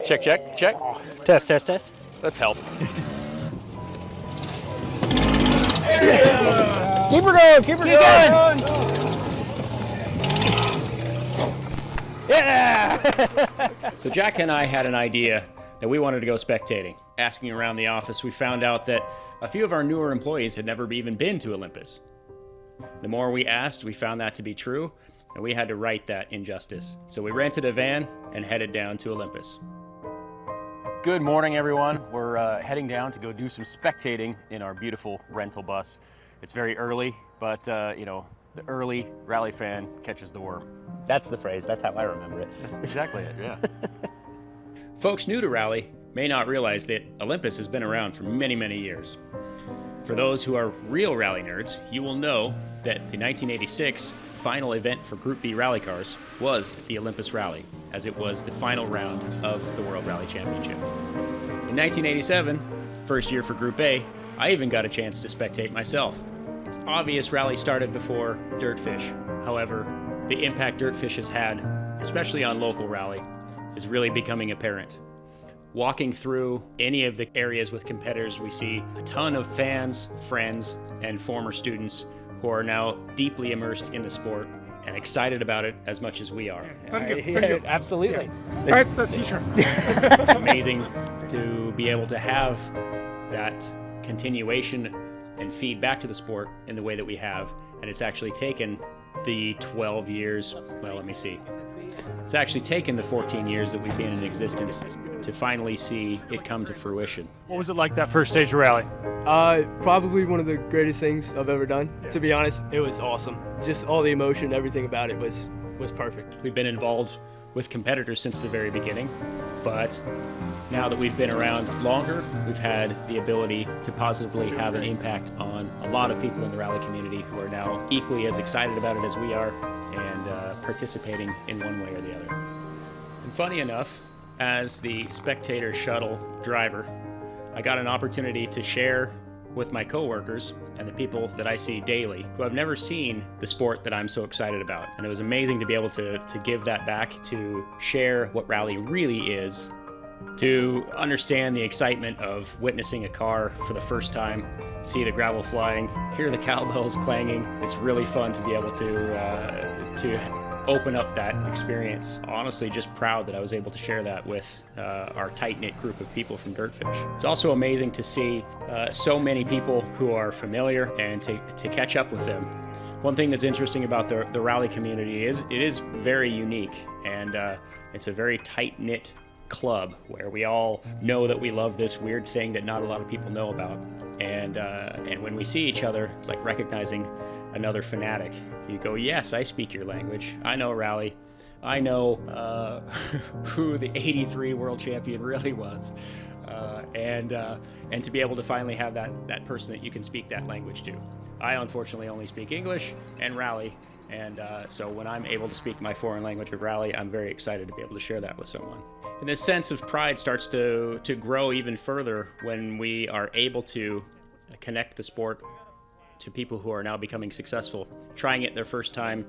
Check, check, check. Test, test, test. Let's help. Keep her going, keep her going. Yeah! So Jack and I had an idea that we wanted to go spectating. Asking around the office, we found out that a few of our newer employees had never even been to Olympus. The more we asked, we found that to be true, and we had to right that injustice. So we rented a van and headed down to Olympus. Good morning, everyone. We're heading down to go do some spectating in our beautiful rental bus. It's very early, but you know, the early rally fan catches the worm. That's the phrase, that's how I remember it. That's exactly it, yeah. Folks new to rally may not realize that Olympus has been around for many, many years. For those who are real rally nerds, you will know that the 1986 final event for Group B rally cars was the Olympus Rally, as it was the final round of the World Rally Championship. In 1987, first year for Group A, I even got a chance to spectate myself. It's obvious rally started before DirtFish. However, the impact DirtFish has had, especially on local rally, is really becoming apparent. Walking through any of the areas with competitors, we see a ton of fans, friends, and former students who are now deeply immersed in the sport and excited about it as much as we are. Thank you. Absolutely. That's the t-shirt. It's amazing to be able to have that continuation and feed back to the sport in the way that we have. And it's actually taken the 12 years, well, let me see. It's actually taken the 14 years that we've been in existence to finally see it come to fruition. What was it like that first stage of rally? Probably one of the greatest things I've ever done. To be honest, it was awesome. Just all the emotion, everything about it was perfect. We've been involved with competitors since the very beginning, but now that we've been around longer, we've had the ability to positively have an impact on a lot of people in the rally community who are now equally as excited about it as we are and participating in one way or the other. And funny enough, as the spectator shuttle driver, I got an opportunity to share with my coworkers and the people that I see daily who have never seen the sport that I'm so excited about. And it was amazing to be able to give that back, to share what rally really is, to understand the excitement of witnessing a car for the first time, see the gravel flying, hear the cowbells clanging. It's really fun to be able to open up that experience. Honestly, just proud that I was able to share that with our tight-knit group of people from DirtFish. It's also amazing to see so many people who are familiar and to catch up with them. One thing that's interesting about the rally community is it is very unique, and it's a very tight-knit club where we all know that we love this weird thing that not a lot of people know about. And when we see each other, it's like recognizing another fanatic. You go, yes, I speak your language. I know rally. I know who the '83 world champion really was. And to be able to finally have that person that you can speak that language to. I unfortunately only speak English and rally. And so when I'm able to speak my foreign language of rally, I'm very excited to be able to share that with someone. And this sense of pride starts to grow even further when we are able to connect the sport to people who are now becoming successful, trying it their first time,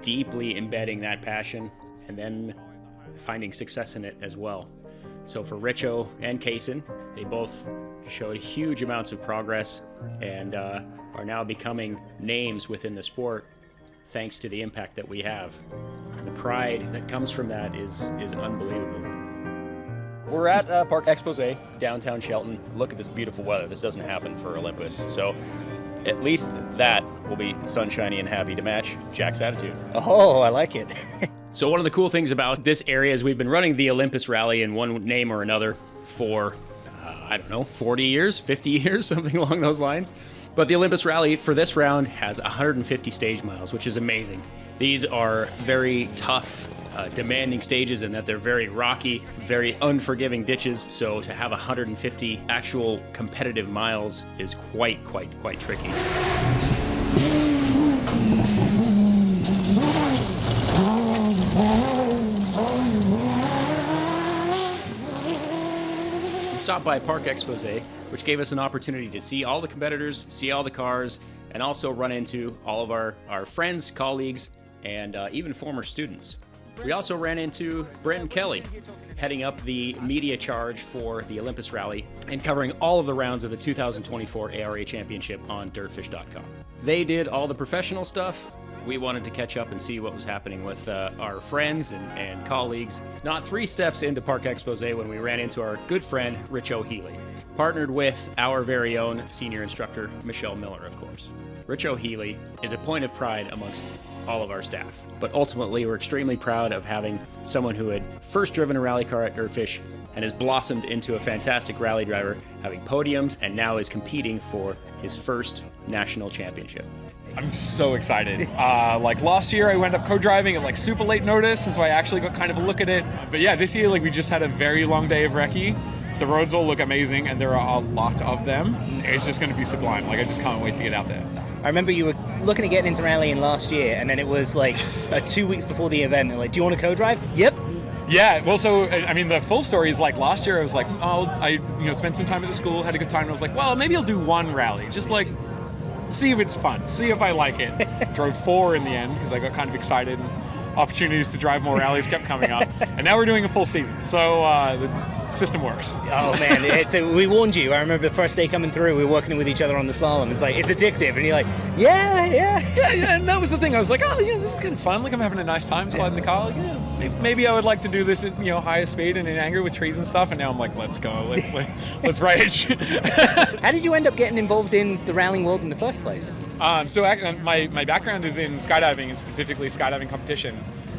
deeply embedding that passion, and then finding success in it as well. So for Richo and Casen, they both showed huge amounts of progress and are now becoming names within the sport thanks to the impact that we have. The pride that comes from that is unbelievable. We're at Park Expose, downtown Shelton. Look at this beautiful weather. This doesn't happen for Olympus. So at least that will be sunshiny and happy to match Jack's attitude. Oh, I like it. So one of the cool things about this area is we've been running the Olympus Rally in one name or another for, 40 years, 50 years, something along those lines. But the Olympus Rally for this round has 150 stage miles, which is amazing. These are very tough, demanding stages in that they're very rocky, very unforgiving ditches. So to have 150 actual competitive miles is quite tricky. We stopped by Park Expose, which gave us an opportunity to see all the competitors, see all the cars, and also run into all of our friends, colleagues, and even former students. We also ran into Brenten Kelly, heading up the media charge for the Olympus Rally and covering all of the rounds of the 2024 ARA Championship on DirtFish.com. They did all the professional stuff. We wanted to catch up and see what was happening with our friends and colleagues. Not 3 steps into Park Expose when we ran into our good friend, Richo Healey, partnered with our very own senior instructor, Michelle Miller, of course. Richo Healey is a point of pride amongst all of our staff, but ultimately we're extremely proud of having someone who had first driven a rally car at DirtFish and has blossomed into a fantastic rally driver, having podiumed and now is competing for his first national championship. I'm so excited. Like last year I went up co-driving at like super late notice, and so I actually got kind of a look at it. But yeah, this year like we just had a very long day of recce. The roads all look amazing and there are a lot of them. It's just going to be sublime. Like I just can't wait to get out there. I remember you were looking at getting into rallying last year, and then it was like 2 weeks before the event. They're like, "Do you want to co-drive?" Yep. Yeah, well, so I mean, the full story is like last year I was like, I spent some time at the school, had a good time, and I was like, well, maybe I'll do one rally, just like see if it's fun, see if I like it. Drove 4 in the end because I got kind of excited. And opportunities to drive more rallies kept coming up, and now we're doing a full season. So the system works. Oh man, we warned you. I remember the first day coming through, we were working with each other on the slalom. It's like, it's addictive, and you're like, yeah. And that was the thing. I was like, this is kind of fun. Like I'm having a nice time sliding the car. Like, maybe I would like to do this at higher speed and in anger with trees and stuff. And now I'm like, let's go. Let's rage. How did you end up getting involved in the rallying world in the first place? So my background is in skydiving, and specifically skydiving competition.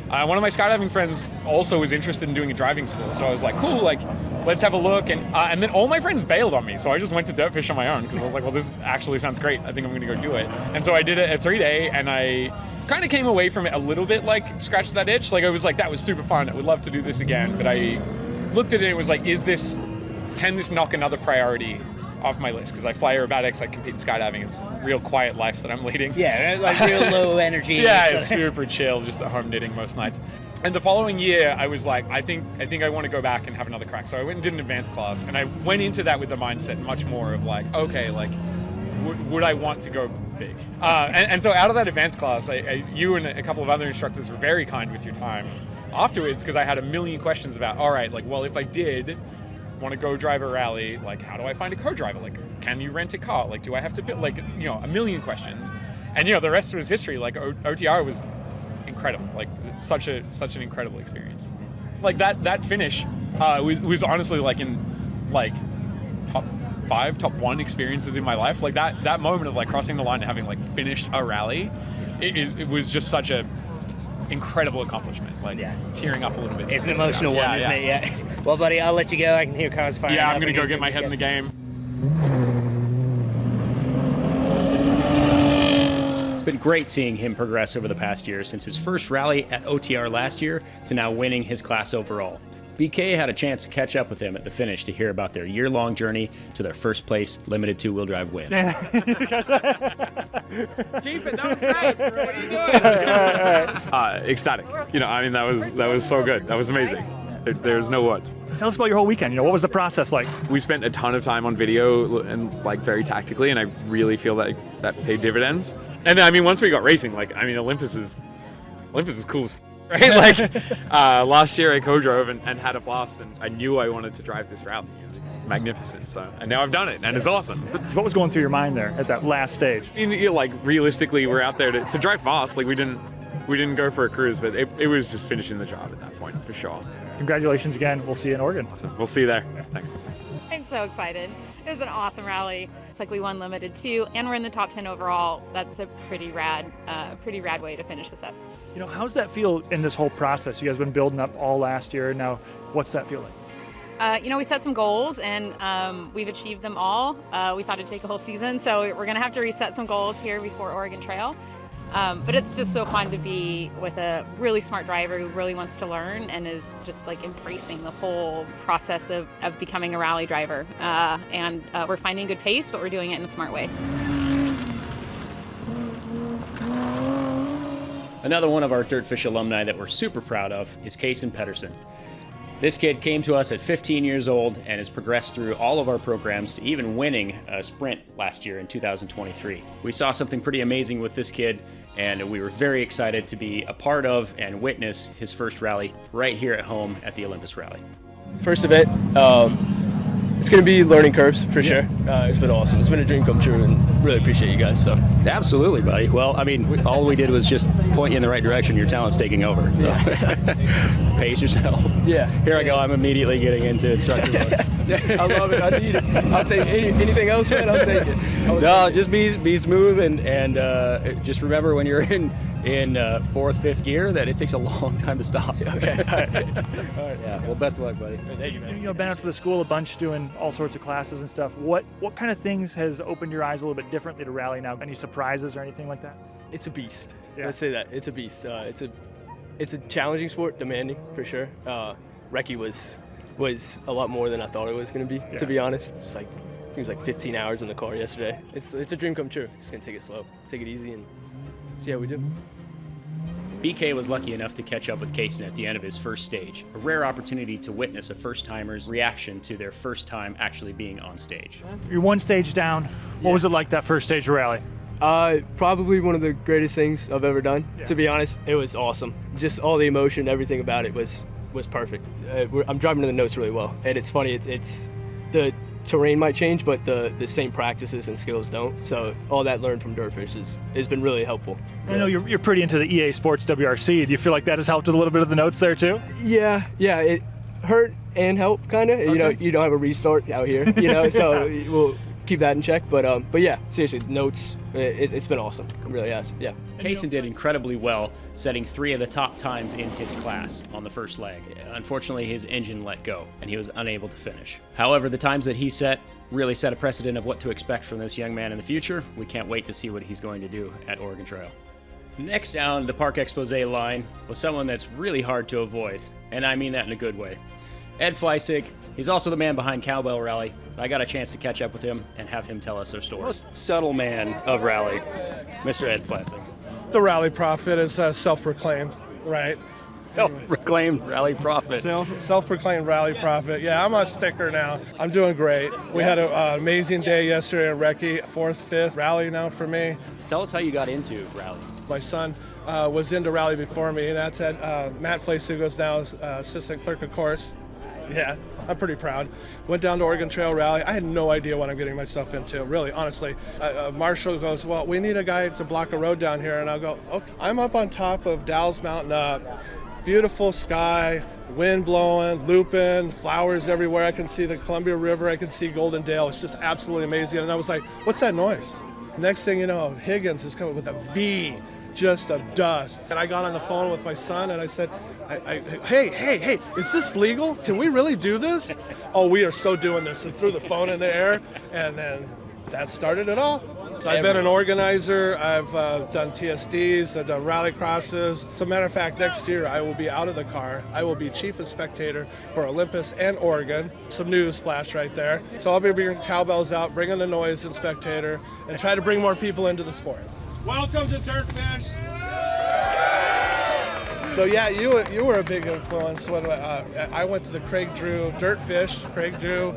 One of my skydiving friends also was interested in doing a driving school, so I was like, cool, like let's have a look. And then all my friends bailed on me, so I just went to DirtFish on my own because I was like, well, this actually sounds great. I think I'm going to go do it. And so I did it a 3-day, and I kind of came away from it a little bit like scratched that itch. Like I was like, that was super fun. I would love to do this again. But I looked at it and it was like, can this knock another priority off my list? Because I fly aerobatics, I compete in skydiving. It's a real quiet life that I'm leading. Yeah, like real low energy. Yeah, it's super chill, just at home knitting most nights. And the following year, I was like, I think I want to go back and have another crack. So I went and did an advanced class, and I went into that with the mindset much more of like, okay, like, would I want to go big? And so out of that advanced class, you and a couple of other instructors were very kind with your time afterwards, because I had a million questions about, all right, like, well, if I did want to go drive a rally, like, how do I find a co-driver? Like, can you rent a car? Like, do I have to build, like, a million questions. And, the rest was history. Like, OTR was incredible. Like, such an incredible experience. Like, that finish was honestly, like, in, like, top 5, top 1 experiences in my life. Like, that moment of, like, crossing the line and having, like, finished a rally, it was just such a incredible accomplishment. Like, tearing up a little bit. It's an emotional one, isn't it? Yeah. Well, buddy, I'll let you go. I can hear cars firing. Yeah, I'm going to go get my head in the game. It's been great seeing him progress over the past year, since his first rally at OTR last year to now winning his class overall. BK had a chance to catch up with him at the finish to hear about their year-long journey to their first place limited 2-wheel drive win. Keep it, that was great. What are you doing? Ecstatic. That was so good. That was amazing. There's no words. Tell us about your whole weekend. What was the process like? We spent a ton of time on video and like very tactically, and I really feel that paid dividends. And once we got racing, Olympus is cool as right? Like last year I co-drove and had a blast, and I knew I wanted to drive this rally. Magnificent. So, and now I've done it, and it's awesome. What was going through your mind there at that last stage? Like realistically, we're out there to drive fast. Like we didn't go for a cruise, but it was just finishing the job at that point for sure. Congratulations again. We'll see you in Oregon. Awesome. We'll see you there. Thanks. I'm so excited. It was an awesome rally. It's like we won limited 2 and we're in the top 10 overall. That's a pretty rad way to finish this up. How's that feel in this whole process? You guys have been building up all last year. Now, what's that feel like? We set some goals and we've achieved them all. We thought it'd take a whole season, so we're gonna have to reset some goals here before Oregon Trail. But it's just so fun to be with a really smart driver who really wants to learn and is just like embracing the whole process of becoming a rally driver. And we're finding good pace, but we're doing it in a smart way. Another one of our DirtFish alumni that we're super proud of is Casen Pedersen. This kid came to us at 15 years old and has progressed through all of our programs to even winning a sprint last year in 2023. We saw something pretty amazing with this kid, and we were very excited to be a part of and witness his first rally right here at home at the Olympus Rally. First event, it's going to be learning curves for sure. It's been awesome. It's been a dream come true, and really appreciate you guys. So Absolutely, buddy. Well, I mean, all we did was just point you in the right direction. Your talent's taking over. Yeah. Pace yourself. Yeah. Here I go. I'm immediately getting into instructor mode. I love it. I need it. I'll take anything else, man. I'll take it. No, just be smooth and just remember when you're in fourth, fifth gear that it takes a long time to stop. Okay. All right. Yeah. Well, best of luck, buddy. Thank you, man. You know, been out to the school a bunch doing all sorts of classes and stuff. What kind of things has opened your eyes a little bit differently to rally now? Any surprises or anything like that? It's a beast. Yeah. Let's say that. It's a beast. It's a challenging sport, demanding for sure. Recce was a lot more than I thought it was going to be, to be honest. It's like, I think it was like 15 hours in the car yesterday. It's a dream come true. Just going to take it slow, take it easy, and see how we do. BK was lucky enough to catch up with Casen at the end of his first stage, a rare opportunity to witness a first-timer's reaction to their first time actually being on stage. You're one stage down. What was it like that first stage of rally? Probably one of the greatest things I've ever done. Yeah. To be honest, it was awesome. Just all the emotion, everything about it was perfect. I'm driving to the notes really well, and it's funny. It's the terrain might change, but the same practices and skills don't. So all that learned from DirtFish has been really helpful. I know you're pretty into the EA Sports WRC. Do you feel like that has helped with a little bit of the notes there too? Yeah. It hurt and helped kind of. You know, you don't have a restart out here. You know, so we'll keep that in check. But yeah, seriously, notes. It's been awesome. It really has. Yeah. Casen did incredibly well, setting 3 of the top times in his class on the first leg. Unfortunately, his engine let go, and he was unable to finish. However, the times that he set really set a precedent of what to expect from this young man in the future. We can't wait to see what he's going to do at Oregon Trail. Next down the Park Expose line was someone that's really hard to avoid, and I mean that in a good way. Ed Flaisig. He's also the man behind Cowbell Rally. I got a chance to catch up with him and have him tell us their story. Most subtle man of rally, Mr. Ed Flaisig. The rally prophet is self-proclaimed, right? Self-proclaimed rally prophet. Self-proclaimed rally prophet. Yeah, I'm a sticker now. I'm doing great. We had an amazing day yesterday in Recce, 4th, 5th rally now for me. Tell us how you got into rally. My son was into rally before me, and that's at Matt Flaisig is now assistant clerk of course. Yeah, I'm pretty proud. Went down to Oregon Trail Rally. I had no idea what I'm getting myself into, really, honestly. Marshall goes, well, we need a guy to block a road down here. And I'll go, okay. I'm up on top of Dalles Mountain up. Beautiful sky, wind blowing, looping, flowers everywhere. I can see the Columbia River. I can see Golden Dale. It's just absolutely amazing. And I was like, what's that noise? Next thing you know, Higgins is coming with a V, just of dust. And I got on the phone with my son and I said, hey, is this legal? Can we really do this? Oh, we are so doing this. And threw the phone in the air, and then that started it all. So I've been an organizer. I've done TSDs. I've done rally crosses. As a matter of fact, next year I will be out of the car. I will be chief of spectator for Olympus and Oregon. Some news flash right there. So I'll be bringing cowbells out, bringing the noise and spectator, and try to bring more people into the sport. Welcome to DirtFish. So yeah, you were a big influence when I went to the Craig Drew DirtFish, Craig Drew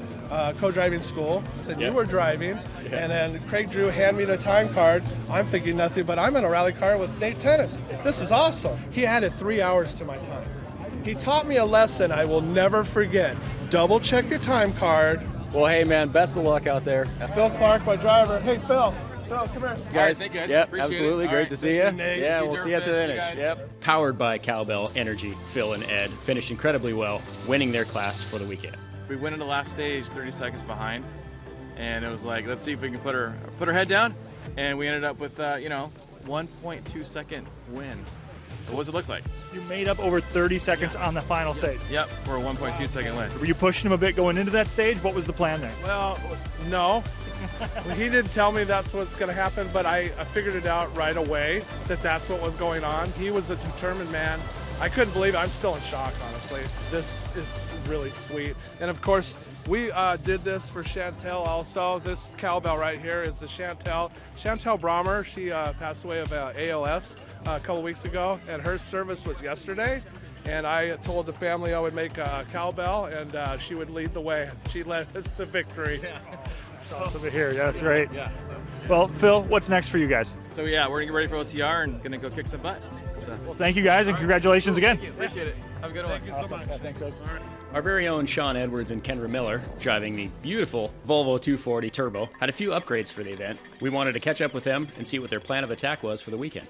co-driving school. So you were driving, and then Craig Drew handed me the time card. I'm thinking nothing, but I'm in a rally car with Nate Tennis. This is awesome. He added 3 hours to my time. He taught me a lesson I will never forget. Double check your time card. Well, hey man, best of luck out there. Phil Clark, my driver. Hey Phil. Come here. Guys, thank you, guys. yep, Appreciate absolutely. it. Great All right. to see you. Yeah, we'll see you at the DirtFish, finish. guys. Yep. Powered by Cowbell Energy, Phil and Ed finished incredibly well, winning their class for the weekend. We went into the last stage 30 seconds behind, and it was like, let's see if we can put her head down, and we ended up with 1.2 second win. So what it looks like. You made up over 30 seconds on the final stage. Yep, for a 1.2 second win. Were you pushing him a bit going into that stage? What was the plan there? Well, no. He didn't tell me that's what's going to happen, but I figured it out right away that that's what was going on. He was a determined man. I couldn't believe it. I'm still in shock, honestly. This is really sweet. And of course, we did this for Chantel also. This cowbell right here is the Chantel Brommer. She passed away of ALS a couple weeks ago, and her service was yesterday. And I told the family I would make a cowbell, and she would lead the way. She led us to victory. Awesome to hear. Yeah, that's right. Yeah. Well, Phil, what's next for you guys? So yeah, we're gonna get ready for OTR and gonna go kick some butt. So. Well, thank you guys, and congratulations again. Thank you. Appreciate it. Have a good one. Thank you so much. Thanks, Ed. Our very own Sean Edwards and Kendra Miller, driving the beautiful Volvo 240 Turbo, had a few upgrades for the event. We wanted to catch up with them and see what their plan of attack was for the weekend.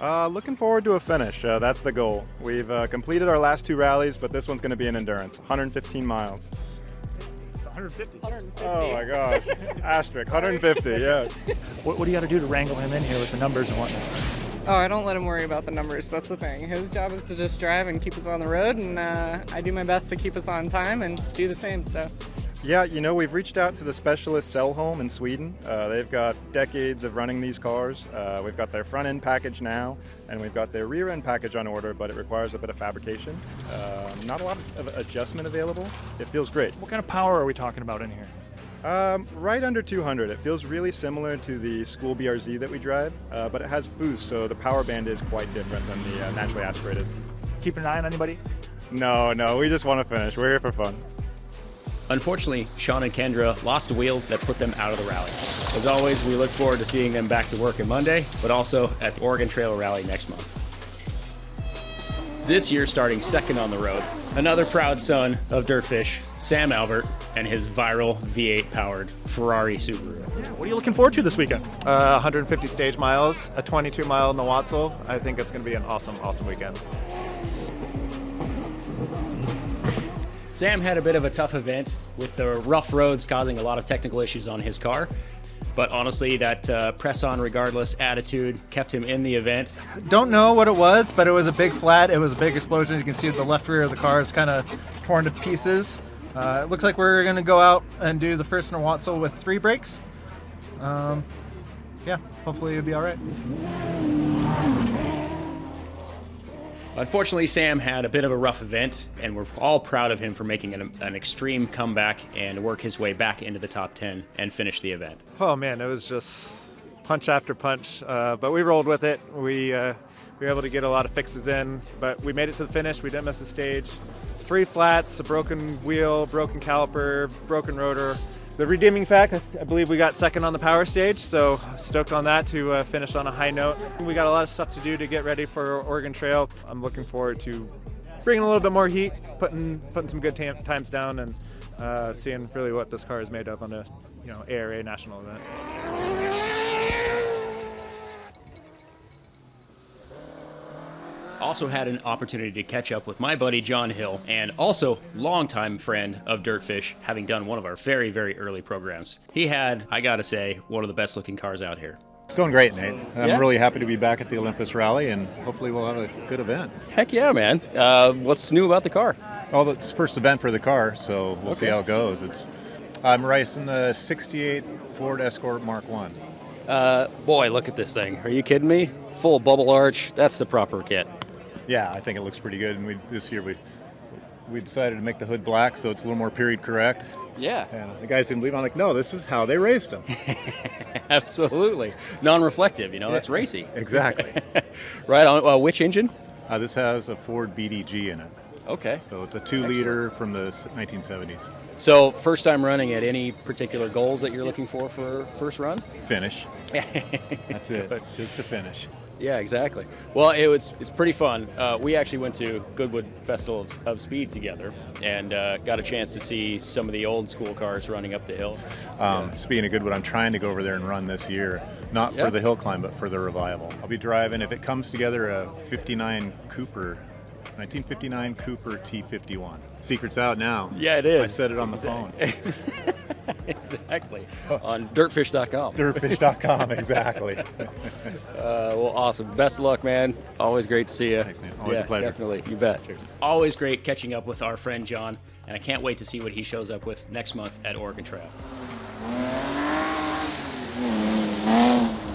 Looking forward to a finish. That's the goal. We've completed our last 2 rallies, but this one's going to be an endurance, 115 miles. 150. Oh my gosh. Asterisk, 150, yes. What do you got to do to wrangle him in here with the numbers and whatnot? Oh, I don't let him worry about the numbers. That's the thing. His job is to just drive and keep us on the road, and I do my best to keep us on time and do the same. So. Yeah, you know, we've reached out to the specialist Home in Sweden. They've got decades of running these cars. We've got their front end package now, and we've got their rear end package on order, but it requires a bit of fabrication. Not a lot of adjustment available. It feels great. What kind of power are we talking about in here? Right under 200. It feels really similar to the school BRZ that we drive, but it has boost, so the power band is quite different than the naturally aspirated. Keeping an eye on anybody? No, we just want to finish. We're here for fun. Unfortunately, Sean and Kendra lost a wheel that put them out of the rally. As always, we look forward to seeing them back to work on Monday, but also at the Oregon Trail Rally next month. This year, starting second on the road, another proud son of DirtFish, Sam Albert, and his viral V8-powered Ferrari Subaru. Yeah, what are you looking forward to this weekend? 150 stage miles, a 22-mile Nawatzel. I think it's going to be an awesome weekend. Sam had a bit of a tough event with the rough roads causing a lot of technical issues on his car. But honestly, that press-on regardless attitude kept him in the event. Don't know what it was, but it was a big flat. It was a big explosion. You can see the left rear of the car is kind of torn to pieces. It looks like we're going to go out and do the first Nawatzel with 3 brakes. Yeah, hopefully it'll be all right. Unfortunately, Sam had a bit of a rough event, and we're all proud of him for making an extreme comeback and work his way back into the top 10 and finish the event. Oh man, it was just punch after punch, but we rolled with it. We were able to get a lot of fixes in, but we made it to the finish. We didn't miss the stage. 3 flats, a broken wheel, broken caliper, broken rotor. The redeeming fact, I believe we got second on the power stage, so stoked on that to finish on a high note. We got a lot of stuff to do to get ready for Oregon Trail. I'm looking forward to bringing a little bit more heat, putting some good times down, and seeing really what this car is made of on a ARA national event. Also had an opportunity to catch up with my buddy John Hill, and also longtime friend of DirtFish, having done one of our very, very early programs. He had, I gotta say, one of the best looking cars out here. It's going great, Nate. I'm really happy to be back at the Olympus Rally, and hopefully we'll have a good event. Heck yeah, man. What's new about the car? Oh, it's the first event for the car, so we'll see how it goes. I'm racing the 68 Ford Escort Mark 1. Boy, look at this thing. Are you kidding me? Full bubble arch. That's the proper kit. Yeah, I think it looks pretty good. And this year we decided to make the hood black, so it's a little more period correct. Yeah. And the guys didn't believe it. I'm like, no, this is how they raced them. Absolutely. Non-reflective, that's racy. Exactly. Right on. Which engine? This has a Ford BDG in it. Okay. So it's a 2-liter from the 1970s. So first time running at any particular goals that you're looking for first run? Finish. That's it. Just to finish. Yeah, exactly. Well, it's pretty fun. We actually went to Goodwood Festival of Speed together and got a chance to see some of the old school cars running up the hills. Speaking of Goodwood, I'm trying to go over there and run this year, not for the hill climb, but for the revival. I'll be driving, if it comes together, a 1959 Cooper T51. Secret's out now. Yeah, it is. I said it on the phone. Exactly. On dirtfish.com. Dirtfish.com, exactly. Well, awesome. Best of luck, man. Always great to see you. Thanks, man. Always a pleasure. Definitely. You bet. Cheers. Always great catching up with our friend John, and I can't wait to see what he shows up with next month at Oregon Trail.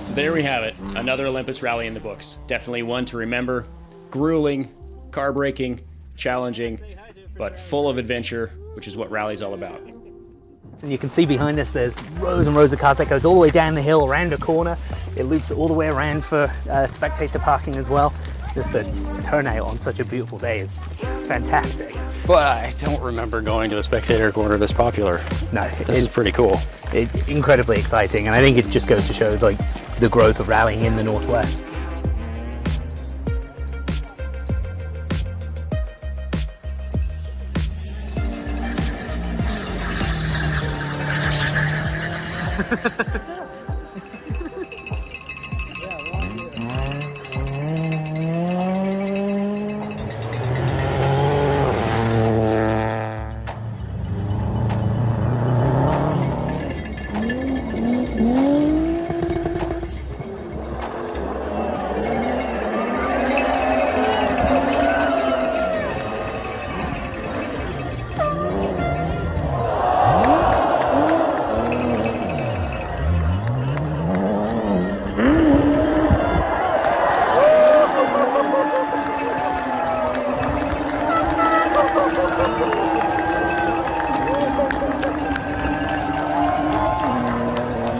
So there we have it. Another Olympus Rally in the books. Definitely one to remember. Grueling, car breaking, challenging, but full of adventure, which is what rally's all about. And you can see behind us there's rows and rows of cars that goes all the way down the hill, around a corner. It loops all the way around for spectator parking as well. Just the turnout on such a beautiful day is fantastic. But I don't remember going to a spectator corner this popular. No, This is pretty cool. It's incredibly exciting, and I think it just goes to show like the growth of rallying in the Northwest.